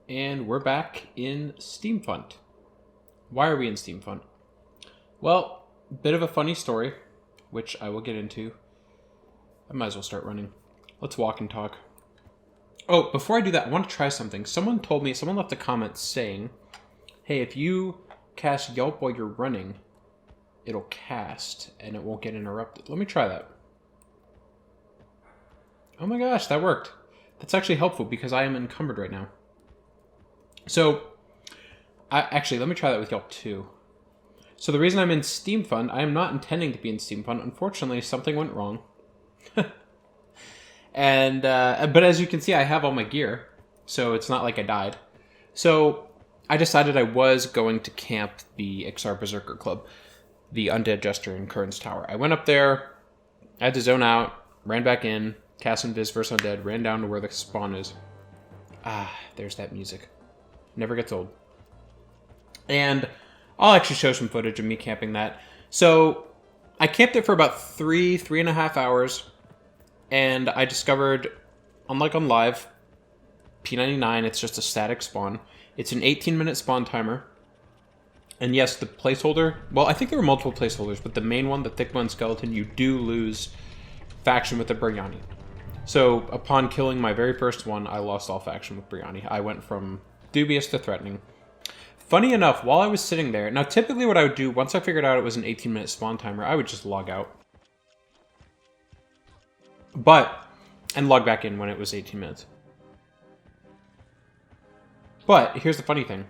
and we're back in Steamfont. Why are we in Steamfont? Well, bit of a funny story, which I will get into. I might as well start running. Let's walk and talk. Oh, before I do that, I want to try something. Someone left a comment saying, hey, if you cast Yaulp while you're running, it'll cast and it won't get interrupted. Let me try that. Oh my gosh, that worked. That's actually helpful because I am encumbered right now. So, actually, let me try that with Yaulp II. So the reason I'm in Steamfont, I am not intending to be in Steamfont. Unfortunately, something went wrong. And but as you can see, I have all my gear, so it's not like I died. So I decided I was going to camp the Iksar Berserker Club, the Undead Jester in Curran's Tower. I went up there, I had to zone out, ran back in, cast Invis versus Undead, ran down to where the spawn is. Ah, there's that music. Never gets old. And I'll actually show some footage of me camping that. So I camped it for about 3.5 hours. And I discovered, unlike on live, P99, it's just a static spawn. It's an 18-minute spawn timer. And yes, the placeholder, well, I think there were multiple placeholders, but the main one, the Thickbone Skeleton, you do lose faction with the Biryani. So upon killing my very first one, I lost all faction with Biryani. I went from dubious to threatening. Funny enough, while I was sitting there, now typically what I would do, once I figured out it was an 18-minute spawn timer, I would just log out. And log back in when it was 18 minutes. But, here's the funny thing.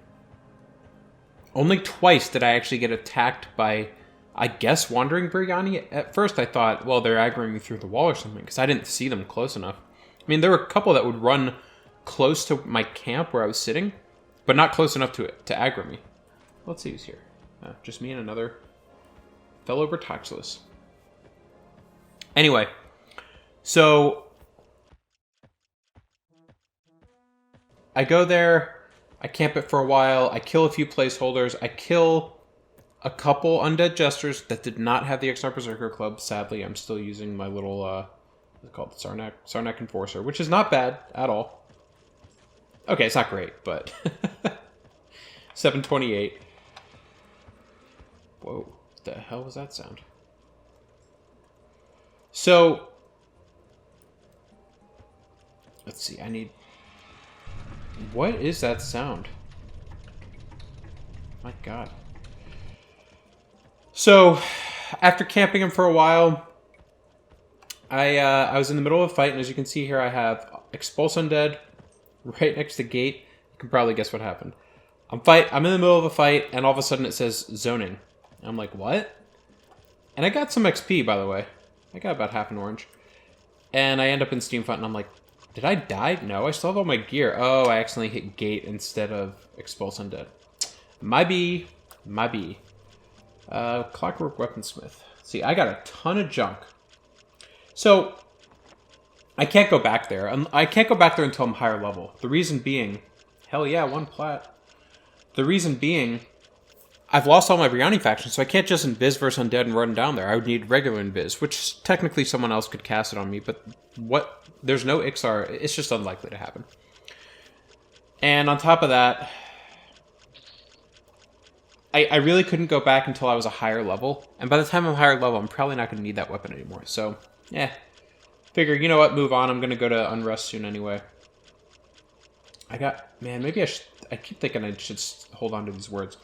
Only twice did I actually get attacked by, I guess, wandering Biryani. At first I thought, well, they're aggroing me through the wall or something, because I didn't see them close enough. I mean, there were a couple that would run close to my camp where I was sitting, but not close enough to aggro me. Let's see who's here. Just me and another fellow Bertoxilus. Anyway. So, I go there, I camp it for a while, I kill a few placeholders, I kill a couple Undead Jesters that did not have the Iksar Berserker Club. Sadly, I'm still using my little, what's it called? Sarnak Enforcer, which is not bad at all. Okay, it's not great, but 728. Whoa, what the hell was that sound? So, let's see, what is that sound? My god. So, after camping him for a while, I was in the middle of a fight, and as you can see here, I have Expulse Undead right next to gate. You can probably guess what happened. I'm in the middle of a fight, and all of a sudden it says zoning. I'm like, what? And I got some XP, by the way. I got about half an orange. And I end up in Steamfont, and I'm like, did I die? No, I still have all my gear. Oh, I accidentally hit gate instead of Expulse Undead. My B. Clockwork Weaponsmith. See, I got a ton of junk. So, I can't go back there. I can't go back there until I'm higher level. The reason being, hell yeah, 1 plat. The reason being, I've lost all my Biryani factions, so I can't just Invis versus Undead and run down there. I would need regular Invis, which technically someone else could cast it on me, but there's no Iksar. It's just unlikely to happen. And on top of that, I really couldn't go back until I was a higher level. And by the time I'm higher level, I'm probably not going to need that weapon anymore. So, figure, you know what, move on. I'm going to go to Unrest soon anyway. Maybe I keep thinking I should hold on to these words.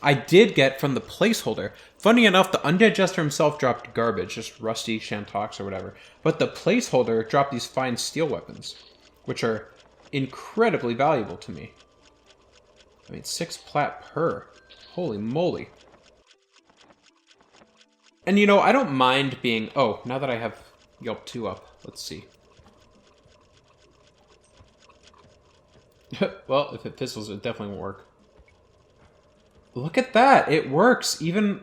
I did get from the placeholder. Funny enough, the Undead Jester himself dropped garbage, just rusty Shantox or whatever. But the placeholder dropped these fine steel weapons, which are incredibly valuable to me. I mean, 6 plat per. Holy moly. And you know, I don't mind being... Oh, now that I have Yaulp II up, let's see. Well, if it fizzles, it definitely won't work. Look at that! It works! Even...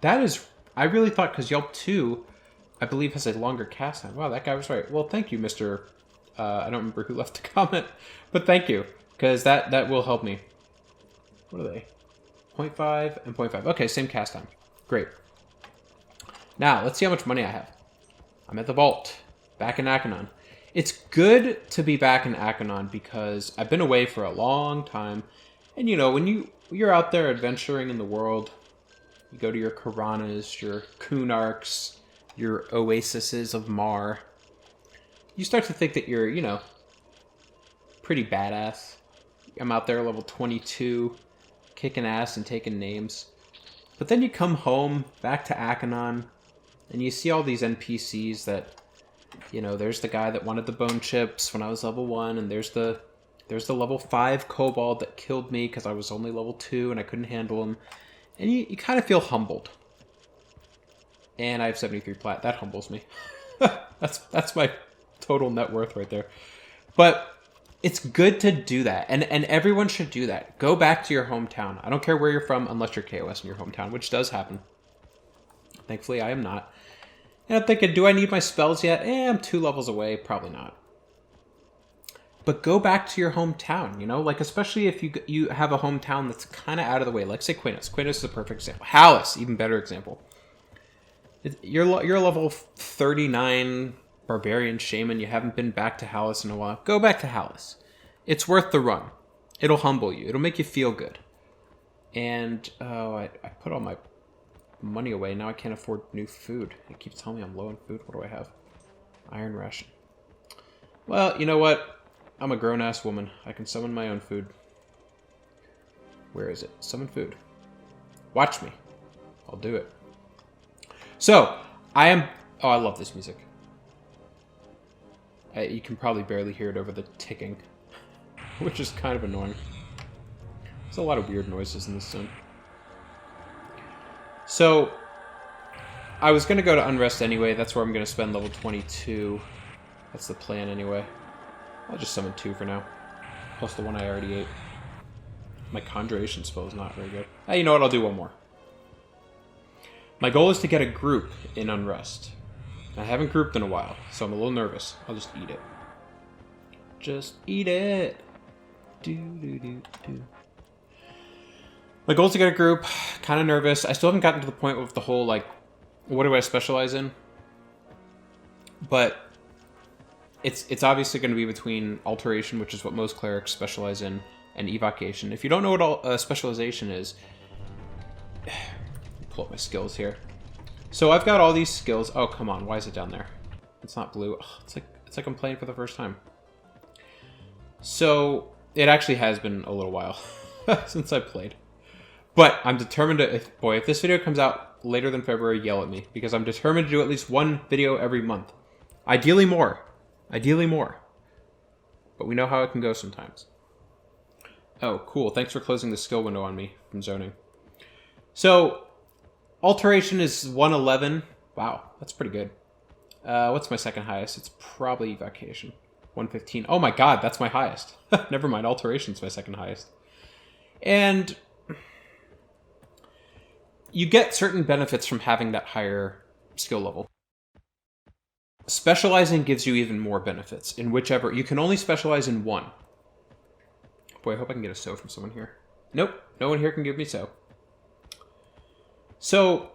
That is... I really thought, because Yaulp II, I believe, has a longer cast time. Wow, that guy was right. Well, thank you, Mr... I don't remember who left the comment, but thank you, because that will help me. What are they? 0.5 and 0.5. Okay, same cast time. Great. Now, let's see how much money I have. I'm at the vault, back in Akanon. It's good to be back in Akanon because I've been away for a long time. And, you know, when you're out there adventuring in the world, you go to your Karanas, your Kunarks, your Oases of Mar, you start to think that you're, you know, pretty badass. I'm out there level 22, kicking ass and taking names. But then you come home, back to Akanon, and you see all these NPCs that, you know, there's the guy that wanted the bone chips when I was level 1, and there's the level 5 kobold that killed me because I was only level 2 and I couldn't handle him. And you kind of feel humbled. And I have 73 plat. That humbles me. That's my total net worth right there. But it's good to do that. And everyone should do that. Go back to your hometown. I don't care where you're from unless you're KOS in your hometown, which does happen. Thankfully, I am not. And I'm thinking, do I need my spells yet? I'm 2 levels away. Probably not. But go back to your hometown, you know? Like, especially if you have a hometown that's kind of out of the way. Like, say, Quanos. Quanos is a perfect example. Hallis, even better example. You're level 39 Barbarian Shaman. You haven't been back to Hallis in a while. Go back to Hallis. It's worth the run. It'll humble you. It'll make you feel good. And, I put all my money away. Now I can't afford new food. It keeps telling me I'm low on food. What do I have? Iron ration. Well, you know what? I'm a grown-ass woman. I can summon my own food. Where is it? Summon food. Watch me. I'll do it. So, I am... Oh, I love this music. You can probably barely hear it over the ticking, which is kind of annoying. There's a lot of weird noises in this zone. So, I was going to go to Unrest anyway. That's where I'm going to spend level 22. That's the plan anyway. I'll just summon 2 for now. Plus the one I already ate. My Conjuration spell is not very good. Hey, you know what? I'll do one more. My goal is to get a group in Unrest. I haven't grouped in a while, so I'm a little nervous. I'll just eat it. Just eat it. My goal is to get a group. Kind of nervous. I still haven't gotten to the point with the whole, like, what do I specialize in? But it's obviously going to be between Alteration, which is what most clerics specialize in, and Evocation. If you don't know what specialization is, pull up my skills here. So I've got all these skills. Oh, come on. Why is it down there? It's not blue. Oh, it's like I'm playing for the first time. So it actually has been a little while since I played. But I'm determined to... If this video comes out later than February, yell at me. Because I'm determined to do at least one video every month. Ideally more. Ideally more. But we know how it can go sometimes. Oh, cool. Thanks for closing the skill window on me from zoning. So, Alteration is 111. Wow, that's pretty good. What's my second highest? It's probably Evocation. 115. Oh my god, that's my highest. Never mind, Alteration's my second highest. And you get certain benefits from having that higher skill level. Specializing gives you even more benefits in whichever... You can only specialize in one. Boy, I hope I can get a so from someone here. Nope, no one here can give me so. So,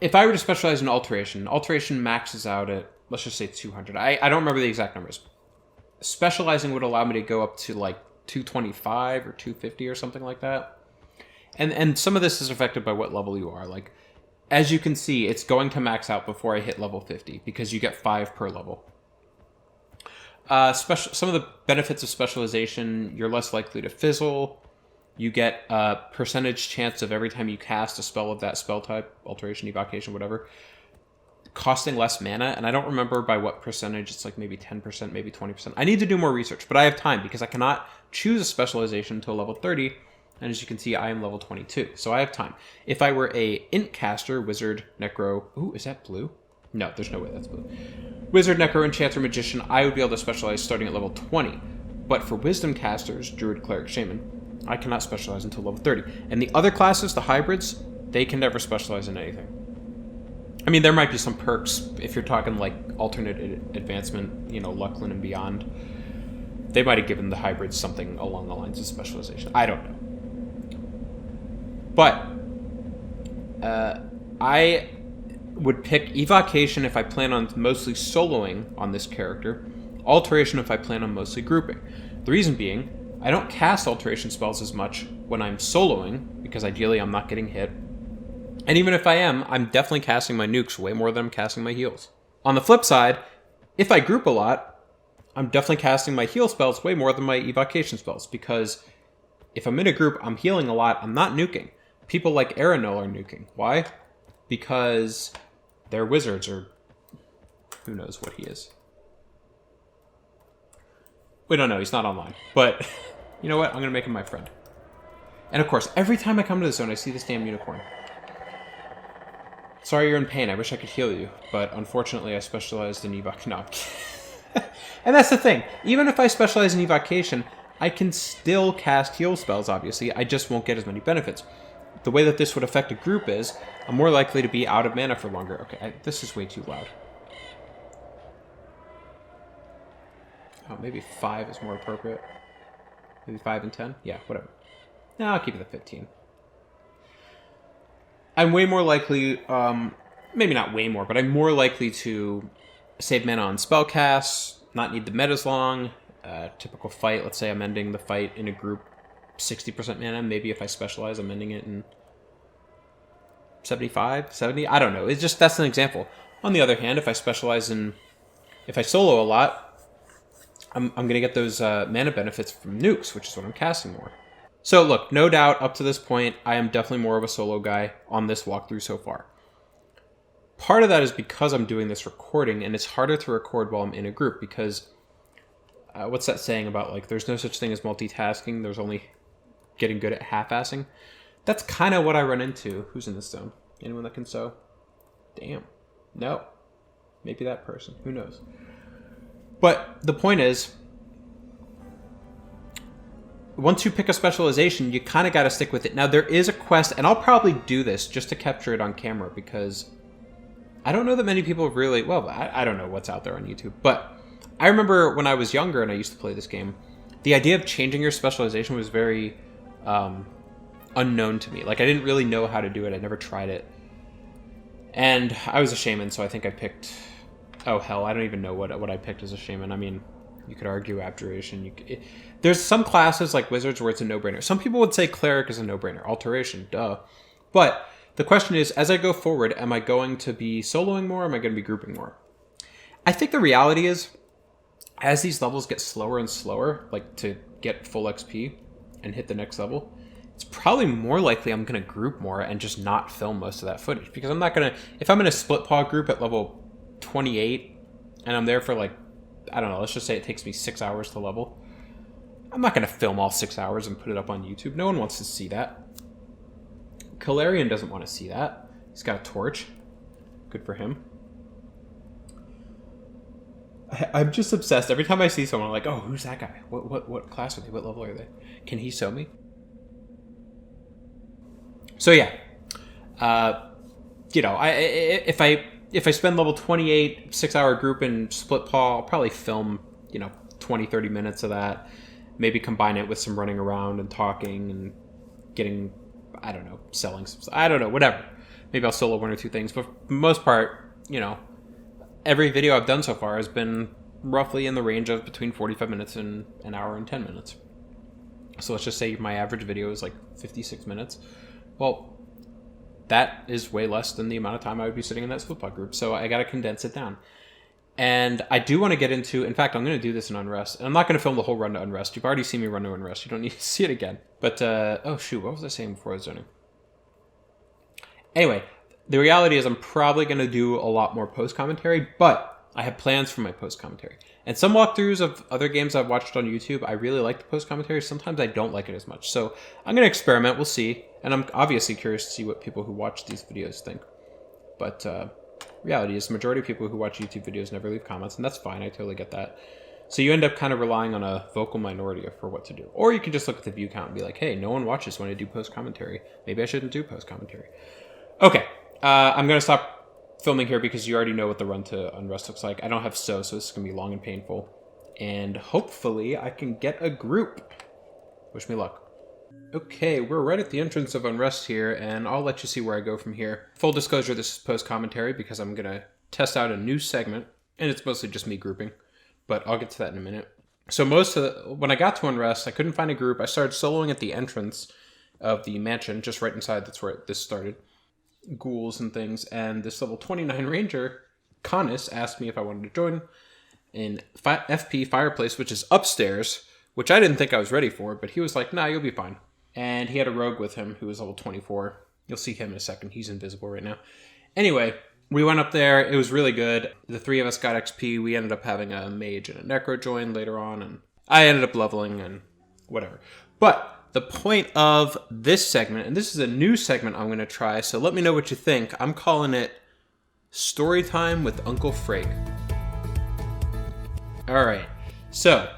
if I were to specialize in Alteration, Alteration maxes out at, let's just say 200. I don't remember the exact numbers. Specializing would allow me to go up to like 225 or 250 or something like that. And some of this is affected by what level you are. Like, as you can see, it's going to max out before I hit level 50 because you get 5 per level. Some of the benefits of specialization, you're less likely to fizzle. You get a percentage chance of every time you cast a spell of that spell type, Alteration, Evocation, whatever, costing less mana. And I don't remember by what percentage. It's like maybe 10%, maybe 20%. I need to do more research, but I have time because I cannot choose a specialization until level 30. And as you can see, I am level 22, so I have time. If I were a Int caster, Wizard, Necro... Ooh, is that blue? No, there's no way that's blue. Wizard, Necro, Enchanter, Magician, I would be able to specialize starting at level 20. But for Wisdom casters, Druid, Cleric, Shaman, I cannot specialize until level 30. And the other classes, the hybrids, they can never specialize in anything. I mean, there might be some perks if you're talking like alternate advancement, you know, Lucklin and beyond. They might have given the hybrids something along the lines of specialization. I don't know. But I would pick Evocation if I plan on mostly soloing on this character, Alteration if I plan on mostly grouping. The reason being, I don't cast Alteration spells as much when I'm soloing, because ideally I'm not getting hit. And even if I am, I'm definitely casting my nukes way more than I'm casting my heals. On the flip side, if I group a lot, I'm definitely casting my heal spells way more than my Evocation spells, because if I'm in a group, I'm healing a lot, I'm not nuking. People like Aranel are nuking. Why? Because they're wizards, or who knows what he is. We don't know, he's not online. But, you know what? I'm going to make him my friend. And of course, every time I come to the zone, I see this damn unicorn. Sorry you're in pain, I wish I could heal you. But unfortunately, I specialized in evocation. No. And that's the thing. Even if I specialize in evocation, I can still cast heal spells, obviously. I just won't get as many benefits. The way that this would affect a group is, I'm more likely to be out of mana for longer. Okay, this is way too loud. Oh, maybe 5 is more appropriate. Maybe 5 and 10? Yeah, whatever. No, I'll keep it at 15. I'm way more likely, maybe not way more, but I'm more likely to save mana on spell casts, not need the meta as long. Typical fight, let's say I'm ending the fight in a group 60% mana. Maybe if I specialize, I'm ending it in 75, 70. I don't know. It's just, that's an example. On the other hand, if I specialize in, if I solo a lot, I'm going to get those mana benefits from nukes, which is what I'm casting more. So look, no doubt, up to this point, I am definitely more of a solo guy on this walkthrough so far. Part of that is because I'm doing this recording, and it's harder to record while I'm in a group, because what's that saying about, like, there's no such thing as multitasking, there's only getting good at half-assing? That's kind of what I run into. Who's in this zone? Anyone that can sew? Damn. No. Maybe that person. Who knows? But the point is, once you pick a specialization, you kind of got to stick with it. Now, there is a quest, and I'll probably do this just to capture it on camera, because I don't know that many people really... Well, I don't know what's out there on YouTube, but I remember when I was younger and I used to play this game, the idea of changing your specialization was very unknown to me. Like, I didn't really know how to do it. I never tried it. And I was a shaman, so I think I picked... Oh, hell, I don't even know what I picked as a shaman. I mean, you could argue abjuration. There's some classes, like wizards, where it's a no-brainer. Some people would say cleric is a no-brainer. Alteration, duh. But the question is, as I go forward, am I going to be soloing more, or am I going to be grouping more? I think the reality is, as these levels get slower and slower, like to get full XP and hit the next level, it's probably more likely I'm going to group more and just not film most of that footage. Because I'm not going to... If I'm in a split paw group at level 28, and I'm there for, like, I don't know, let's just say it takes me 6 hours to level, I'm not going to film all 6 hours and put it up on YouTube. No one wants to see that. Kalarian doesn't want to see that. He's got a torch. Good for him. I'm just obsessed. Every time I see someone, I'm like, oh, who's that guy? What class are they? What level are they? Can he sew me? So yeah, you know, if I spend level 28, 6 hour group in split paw, I'll probably film, you know, 20, 30 minutes of that. Maybe combine it with some running around and talking and getting, I don't know, selling some stuff. I don't know, whatever. Maybe I'll solo 1 or 2 things. But for the most part, you know, every video I've done so far has been roughly in the range of between 45 minutes and an hour and 10 minutes. So let's just say my average video is like 56 minutes. Well, that is way less than the amount of time I would be sitting in that split pod group. So I got to condense it down. And I do want to get into... In fact, I'm going to do this in Unrest. And I'm not going to film the whole run to Unrest. You've already seen me run to Unrest. You don't need to see it again. But, oh shoot, what was I saying before I was zoning? Anyway, the reality is I'm probably going to do a lot more post-commentary, but I have plans for my post-commentary. And some walkthroughs of other games I've watched on YouTube, I really like the post-commentary. Sometimes I don't like it as much. So I'm going to experiment. We'll see. And I'm obviously curious to see what people who watch these videos think. But reality is the majority of people who watch YouTube videos never leave comments, and that's fine. I totally get that. So you end up kind of relying on a vocal minority for what to do. Or you can just look at the view count and be like, hey, no one watches when I do post-commentary. Maybe I shouldn't do post-commentary. Okay. I'm going to stop filming here because you already know what the run to Unrest looks like. I don't have so this is going to be long and painful. And hopefully I can get a group. Wish me luck. Okay, we're right at the entrance of Unrest here, and I'll let you see where I go from here. Full disclosure, this is post-commentary because I'm going to test out a new segment, and it's mostly just me grouping, but I'll get to that in a minute. So when I got to Unrest, I couldn't find a group. I started soloing at the entrance of the mansion, just right inside. That's where this started. Ghouls and things, and this level 29 ranger, Canis, asked me if I wanted to join in FP Fireplace, which is upstairs, which I didn't think I was ready for, but he was like, nah, you'll be fine. And he had a rogue with him who was level 24. You'll see him in a second. He's invisible right now. Anyway, we went up there. It was really good. The three of us got XP. We ended up having a mage and a necro join later on, and I ended up leveling and whatever. But the point of this segment, and this is a new segment I'm going to try, so let me know what you think. I'm calling it Storytime with Uncle Freke. Alright, so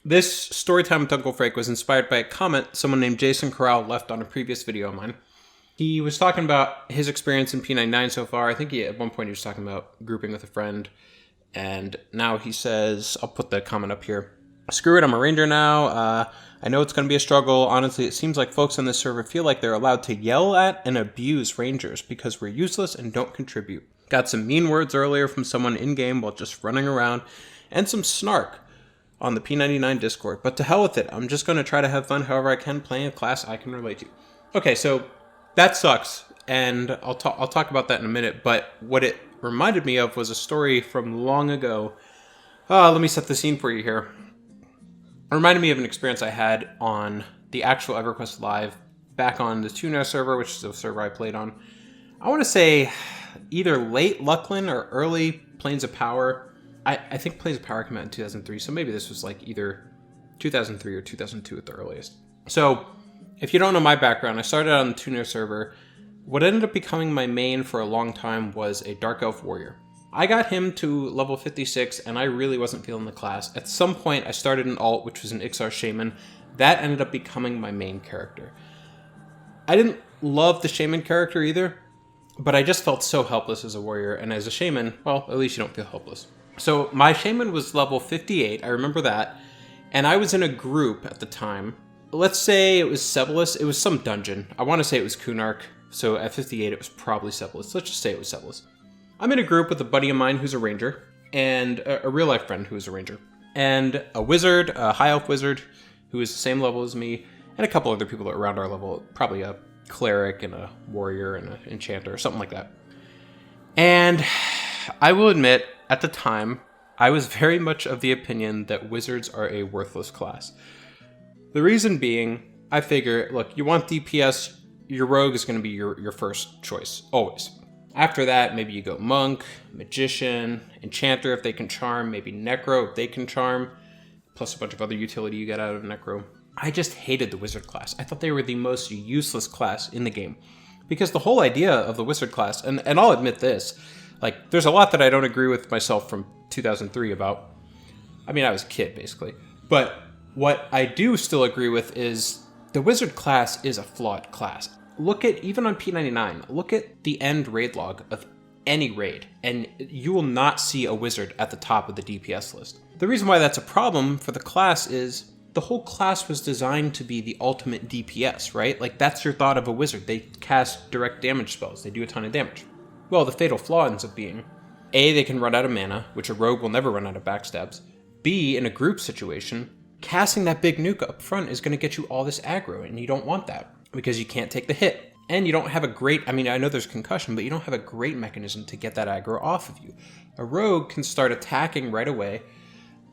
this Storytime with Uncle Freke was inspired by a comment someone named Jason Corral left on a previous video of mine. He was talking about his experience in P99 so far. I think at one point he was talking about grouping with a friend, and now he says, I'll put the comment up here. Screw it, I'm a ranger now. I know it's going to be a struggle. Honestly, it seems like folks on this server feel like they're allowed to yell at and abuse rangers because we're useless and don't contribute. Got some mean words earlier from someone in-game while just running around, and some snark on the P99 Discord. But to hell with it, I'm just going to try to have fun however I can, playing a class I can relate to. Okay, so that sucks, and I'll talk about that in a minute, but what it reminded me of was a story from long ago. Let me set the scene for you here. It reminded me of an experience I had on the actual EverQuest Live back on the Tuner server, which is the server I played on. I want to say either late Luckland or early Plains of Power. I think Plains of Power came out in 2003, so maybe this was like either 2003 or 2002 at the earliest. So if you don't know my background, I started on the Tuner server. What ended up becoming my main for a long time was a Dark Elf Warrior. I got him to level 56, and I really wasn't feeling the class. At some point, I started an alt, which was an Iksar Shaman. That ended up becoming my main character. I didn't love the Shaman character either, but I just felt so helpless as a warrior, and as a Shaman, well, at least you don't feel helpless. So my Shaman was level 58, I remember that, and I was in a group at the time. Let's say it was Sebelis. It was some dungeon. I want to say it was Kunark, so at 58 it was probably Sebelis. Let's just say it was Sebelis. I'm in a group with a buddy of mine who's a ranger, and a real-life friend who's a ranger, and a wizard, a high elf wizard, who is the same level as me, and a couple other people around our level, probably a cleric and a warrior and an enchanter, or something like that. And I will admit, at the time, I was very much of the opinion that wizards are a worthless class. The reason being, I figure, look, you want DPS, your rogue is going to be your first choice, always. After that, maybe you go monk, magician, enchanter if they can charm, maybe necro if they can charm, plus a bunch of other utility you get out of necro. I just hated the wizard class. I thought they were the most useless class in the game. Because the whole idea of the wizard class, and I'll admit this, like, there's a lot that I don't agree with myself from 2003 about. I mean, I was a kid, basically. But what I do still agree with is the wizard class is a flawed class. Look at, even on P99, look at the end raid log of any raid, and you will not see a wizard at the top of the DPS list. The reason why that's a problem for the class is the whole class was designed to be the ultimate DPS, right? Like, that's your thought of a wizard. They cast direct damage spells. They do a ton of damage. Well, the fatal flaw ends up being, A, they can run out of mana, which a rogue will never run out of backstabs. B, in a group situation, casting that big nuke up front is going to get you all this aggro, and you don't want that, because you can't take the hit. And you don't have a great, I mean, I know there's concussion, but you don't have a great mechanism to get that aggro off of you. A rogue can start attacking right away.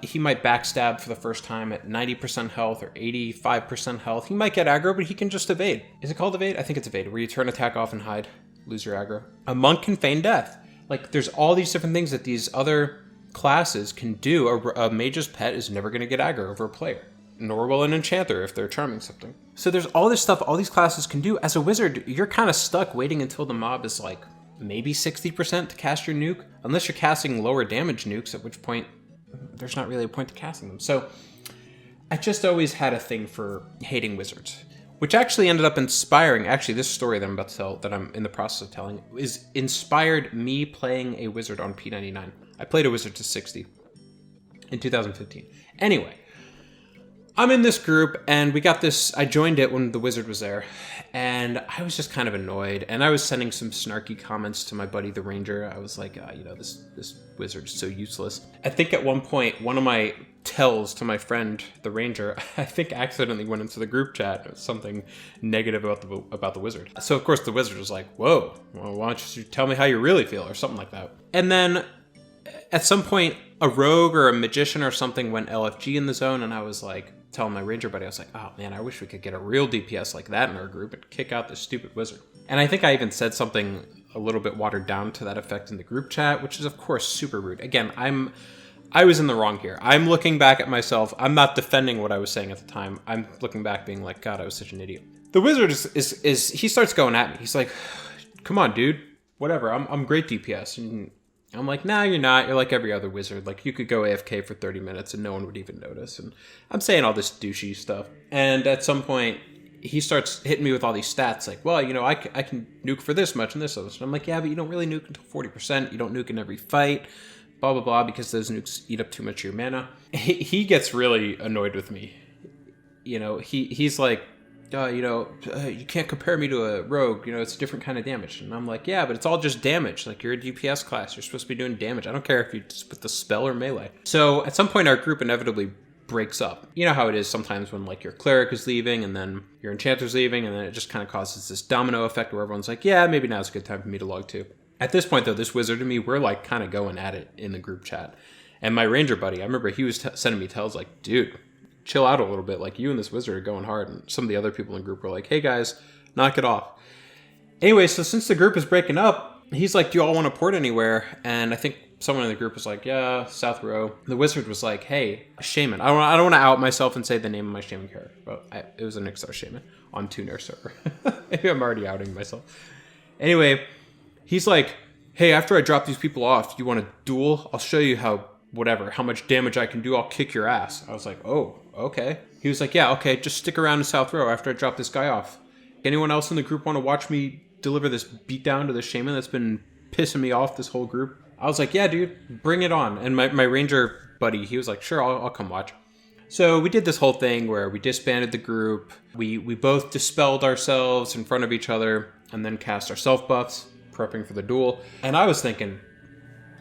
He might backstab for the first time at 90% health or 85% health. He might get aggro, but he can just evade. Is it called evade? I think it's evade, where you turn attack off and hide, lose your aggro. A monk can feign death. Like, there's all these different things that these other classes can do. A mage's pet is never going to get aggro over a player. Nor will an enchanter if they're charming something. So there's all this stuff all these classes can do. As a wizard, you're kind of stuck waiting until the mob is like maybe 60% to cast your nuke, unless you're casting lower damage nukes, at which point there's not really a point to casting them. So I just always had a thing for hating wizards, which actually ended up inspiring, actually this story that I'm about to tell, that I'm in the process of telling, is inspired me playing a wizard on P99. I played a wizard to 60 in 2015. Anyway, I'm in this group, and we got this. I joined it when the wizard was there, and I was just kind of annoyed. And I was sending some snarky comments to my buddy, the ranger. I was like, this wizard's so useless. I think at one point, one of my tells to my friend, the ranger, I think accidentally went into the group chat. It was something negative about the wizard. So of course the wizard was like, whoa, well, why don't you tell me how you really feel, or something like that. And then at some point, a rogue or a magician or something went LFG in the zone, and I was like, telling my ranger buddy, I was like, oh man, I wish we could get a real DPS like that in our group and kick out this stupid wizard. And I think I even said something a little bit watered down to that effect in the group chat, which is of course super rude. Again, I was in the wrong here. I'm looking back at myself. I'm not defending what I was saying at the time. I'm looking back being like, God, I was such an idiot. The wizard is he starts going at me. He's like, come on, dude. Whatever. I'm great DPS. And I'm like, nah, you're not. You're like every other wizard. Like, you could go AFK for 30 minutes and no one would even notice. And I'm saying all this douchey stuff. And at some point, he starts hitting me with all these stats. Like, well, I can nuke for this much and this much. And I'm like, yeah, but you don't really nuke until 40%. You don't nuke in every fight. Blah, blah, blah, because those nukes eat up too much of your mana. He gets really annoyed with me. He's like, you can't compare me to a rogue. It's a different kind of damage. And I'm like, yeah, but it's all just damage. Like, you're a DPS class. You're supposed to be doing damage. I don't care if you just with the spell or melee. So at some point, our group inevitably breaks up. You know how it is sometimes when, like, your cleric is leaving and then your enchanter's leaving, and then it just kind of causes this domino effect where everyone's like, yeah, maybe now's a good time for me to log too. At this point, though, this wizard and me, we're, like, kind of going at it in the group chat. And my ranger buddy, I remember he was sending me tells like, dude, chill out a little bit. Like, you and this wizard are going hard. And some of the other people in the group were like, hey, guys, knock it off. Anyway, so since the group is breaking up, he's like, do you all want to port anywhere? And I think someone in the group was like, yeah, South Row. The wizard was like, hey, shaman. I don't want to out myself and say the name of my shaman character. But it was an Iksar shaman on Tuner server. Maybe I'm already outing myself. Anyway, he's like, hey, after I drop these people off, you want to duel? I'll show you how much damage I can do. I'll kick your ass. I was like, oh, okay. He was like, yeah, okay, just stick around in South Row after I drop this guy off. Anyone else in the group want to watch me deliver this beatdown to the shaman that's been pissing me off this whole group? I was like, yeah, dude, bring it on. And my ranger buddy, he was like, sure, I'll come watch. So we did this whole thing where we disbanded the group. We both dispelled ourselves in front of each other and then cast our self buffs, prepping for the duel. And I was thinking,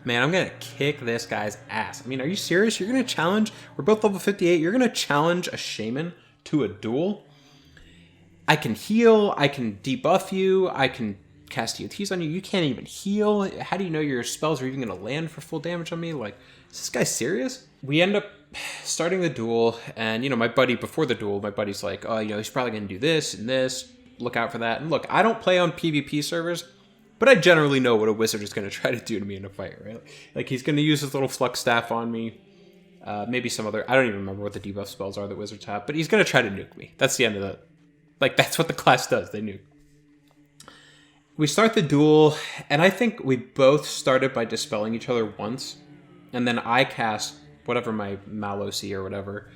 man, I'm going to kick this guy's ass. I mean, are you serious? You're going to challenge? We're both level 58. You're going to challenge a shaman to a duel? I can heal. I can debuff you. I can cast DOTs on you. You can't even heal. How do you know your spells are even going to land for full damage on me? Like, is this guy serious? We end up starting the duel. And, my buddy, before the duel, my buddy's like, oh, he's probably going to do this and this. Look out for that. And look, I don't play on PvP servers, but I generally know what a wizard is going to try to do to me in a fight, right? Like, he's going to use his little flux staff on me. Maybe some other... I don't even remember what the debuff spells are that wizards have, but he's going to try to nuke me. That's the end of the... Like, that's what the class does. They nuke. We start the duel, and I think we both started by dispelling each other once. And then I cast whatever my Malosi or whatever.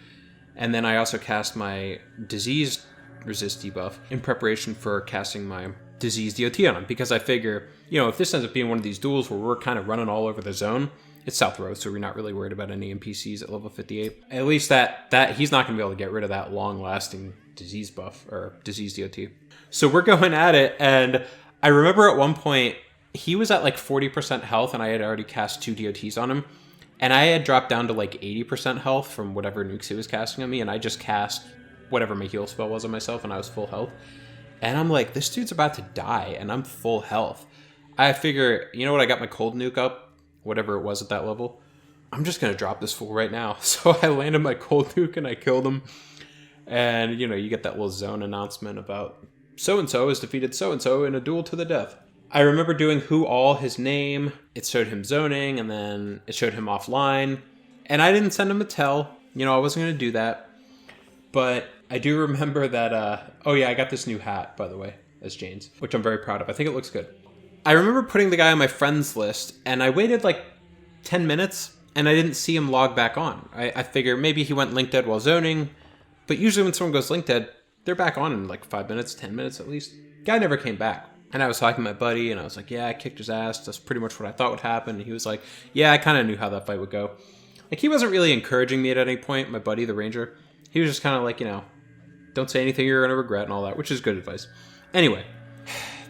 And then I also cast my disease resist debuff in preparation for casting my disease DOT on him, because I figure, if this ends up being one of these duels where we're kind of running all over the zone, it's South Row, so we're not really worried about any NPCs at level 58. At least that he's not going to be able to get rid of that long-lasting disease buff or disease DOT. So we're going at it, and I remember at one point he was at like 40% health, and I had already cast 2 DOTs on him, and I had dropped down to like 80% health from whatever nukes he was casting on me, and I just cast whatever my heal spell was on myself, and I was full health. And I'm like, this dude's about to die, and I'm full health. I figure, I got my cold nuke up, whatever it was at that level. I'm just going to drop this fool right now. So I landed my cold nuke, and I killed him. And, you get that little zone announcement about so-and-so has defeated so-and-so in a duel to the death. I remember doing who all his name. It showed him zoning, and then it showed him offline. And I didn't send him a tell. I wasn't going to do that. But I do remember that, I got this new hat, by the way, as Jane's, which I'm very proud of. I think it looks good. I remember putting the guy on my friends list, and I waited like 10 minutes, and I didn't see him log back on. I figure maybe he went link dead while zoning, but usually when someone goes link dead, they're back on in like 5 minutes, 10 minutes at least. Guy never came back. And I was talking to my buddy, and I was like, yeah, I kicked his ass. That's pretty much what I thought would happen. And he was like, yeah, I kind of knew how that fight would go. Like, he wasn't really encouraging me at any point, my buddy, the ranger. He was just kind of like, don't say anything you're going to regret and all that, which is good advice. Anyway,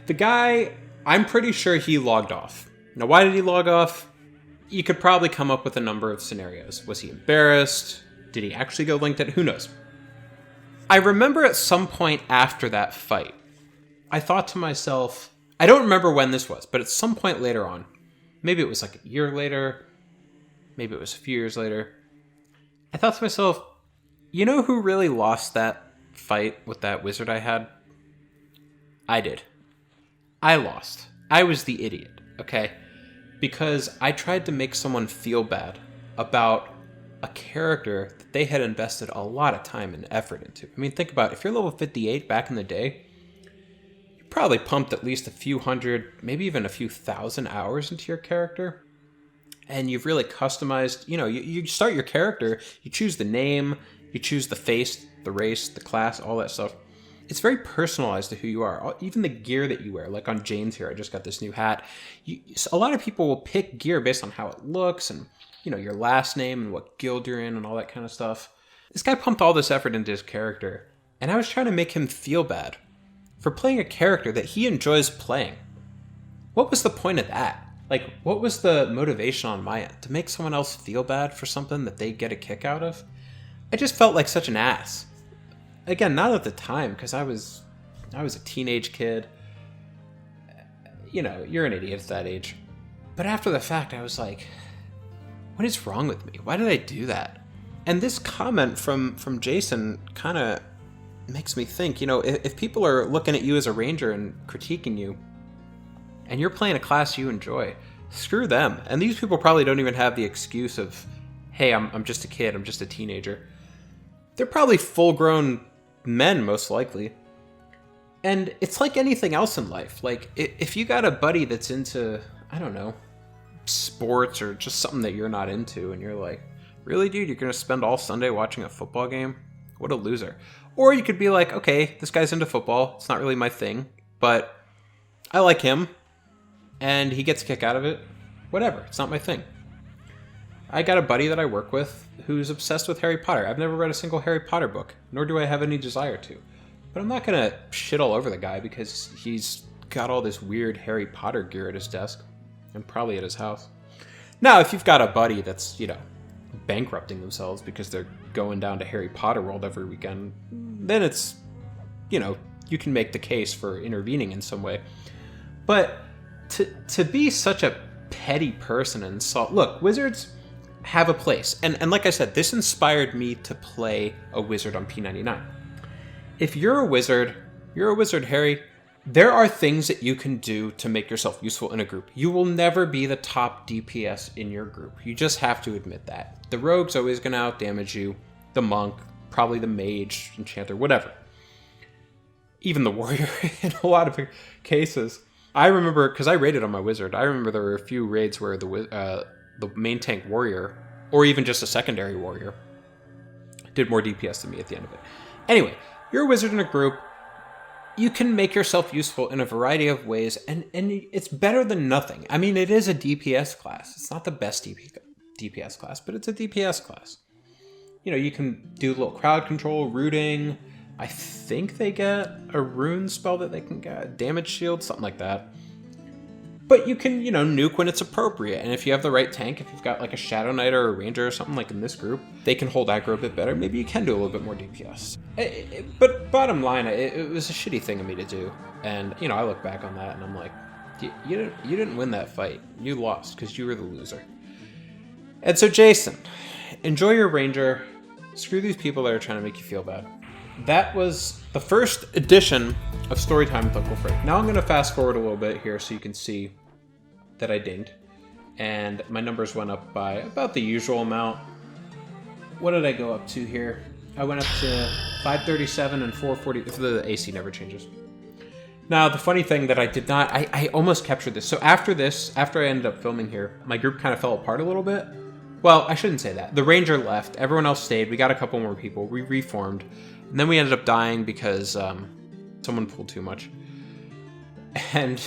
the guy, I'm pretty sure he logged off. Now, why did he log off? You could probably come up with a number of scenarios. Was he embarrassed? Did he actually go LinkedIn? Who knows? I remember at some point after that fight, I thought to myself, I don't remember when this was, but at some point later on, maybe it was like a year later, maybe it was a few years later, I thought to myself, you know who really lost that fight with that wizard I had? I did. I lost. I was the idiot, okay? Because I tried to make someone feel bad about a character that they had invested a lot of time and effort into. I mean, think about it. If you're level 58 back in the day, you probably pumped at least a few hundred, maybe even a few thousand hours into your character. And you've really customized, you start your character, you choose the name, you choose the face, the race, the class, all that stuff. It's very personalized to who you are. Even the gear that you wear, like on Jane's here, I just got this new hat. A lot of people will pick gear based on how it looks and, your last name and what guild you're in and all that kind of stuff. This guy pumped all this effort into his character, and I was trying to make him feel bad for playing a character that he enjoys playing. What was the point of that? Like, what was the motivation on my end? To make someone else feel bad for something that they get a kick out of? I just felt like such an ass. Again, not at the time, because I was a teenage kid. You're an idiot at that age. But after the fact, I was like, what is wrong with me? Why did I do that? And this comment from Jason kind of makes me think, if people are looking at you as a ranger and critiquing you, and you're playing a class you enjoy, screw them. And these people probably don't even have the excuse of, hey, I'm just a kid, I'm just a teenager. They're probably full-grown men, most likely. And it's like anything else in life. Like, if you got a buddy that's into, I don't know, sports or just something that you're not into, and you're like, really, dude, you're going to spend all Sunday watching a football game? What a loser. Or you could be like, okay, this guy's into football. It's not really my thing, but I like him, and he gets a kick out of it. Whatever, it's not my thing. I got a buddy that I work with who's obsessed with Harry Potter. I've never read a single Harry Potter book, nor do I have any desire to. But I'm not going to shit all over the guy because he's got all this weird Harry Potter gear at his desk, and probably at his house. Now, if you've got a buddy that's, bankrupting themselves because they're going down to Harry Potter World every weekend, then it's, you can make the case for intervening in some way. But to be such a petty person and insult... Look, wizards have a place. And like I said, this inspired me to play a wizard on P99. If you're a wizard, Harry, there are things that you can do to make yourself useful in a group. You will never be the top DPS in your group. You just have to admit that. The rogue's always going to outdamage you. The monk, probably the mage, enchanter, whatever. Even the warrior in a lot of cases. I remember, because I raided on my wizard, I remember there were a few raids where the main tank warrior, or even just a secondary warrior, did more DPS than me at the end of it. Anyway, you're a wizard in a group. You can make yourself useful in a variety of ways, and it's better than nothing. I mean, it is a DPS class. It's not the best DPS class, but it's a DPS class. You can do a little crowd control, rooting. I think they get a rune spell that they can get, damage shield, something like that. But you can, nuke when it's appropriate. And if you have the right tank, if you've got like a Shadow Knight or a Ranger or something like in this group, they can hold aggro a bit better. Maybe you can do a little bit more DPS. But bottom line, it was a shitty thing of me to do. And, I look back on that and I'm like, you didn't win that fight. You lost because you were the loser. And so, Jason, enjoy your Ranger. Screw these people that are trying to make you feel bad. That was the first edition of Storytime with Uncle Freke. Now I'm going to fast forward a little bit here so you can see that I dinged. And my numbers went up by about the usual amount. What did I go up to here? I went up to 537 and 440. The AC never changes. Now, the funny thing that I did not... I almost captured this. So after I ended up filming here, my group kind of fell apart a little bit. Well, I shouldn't say that. The Ranger left. Everyone else stayed. We got a couple more people. We reformed. And then we ended up dying because someone pulled too much. And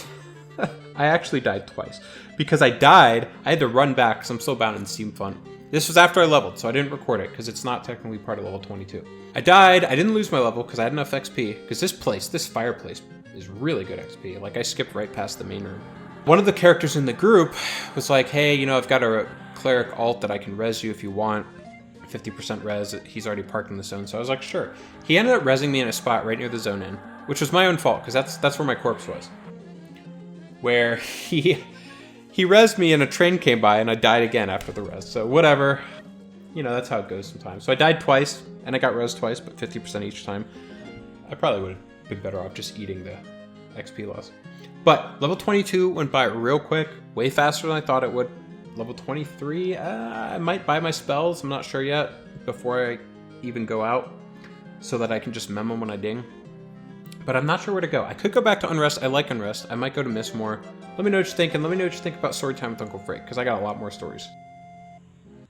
I actually died twice. Because I died, I had to run back because I'm still bound in Steamfont. This was after I leveled, so I didn't record it because it's not technically part of level 22. I died. I didn't lose my level because I had enough XP. Because this fireplace is really good XP. Like, I skipped right past the main room. One of the characters in the group was like, hey, you know, I've got a cleric alt that I can res you if you want. 50% res. He's already parked in the zone, so I was like, sure. He ended up resing me in a spot right near the zone in, which was my own fault because that's where my corpse was. Where he resed me and a train came by and I died again after the res. So whatever. You know, that's how it goes sometimes. So I died twice and I got res twice, but 50% each time. I probably would have been better off just eating the XP loss. But level 22 went by real quick, way faster than I thought it would. Level 23, I might buy my spells, I'm not sure yet, before I even go out, so that I can just memo when I ding. But I'm not sure where to go. I could go back to Unrest. I like Unrest. I might go to Miss more. Let me know what you think, and let me know what you think about Storytime with Uncle Freke, because I got a lot more stories.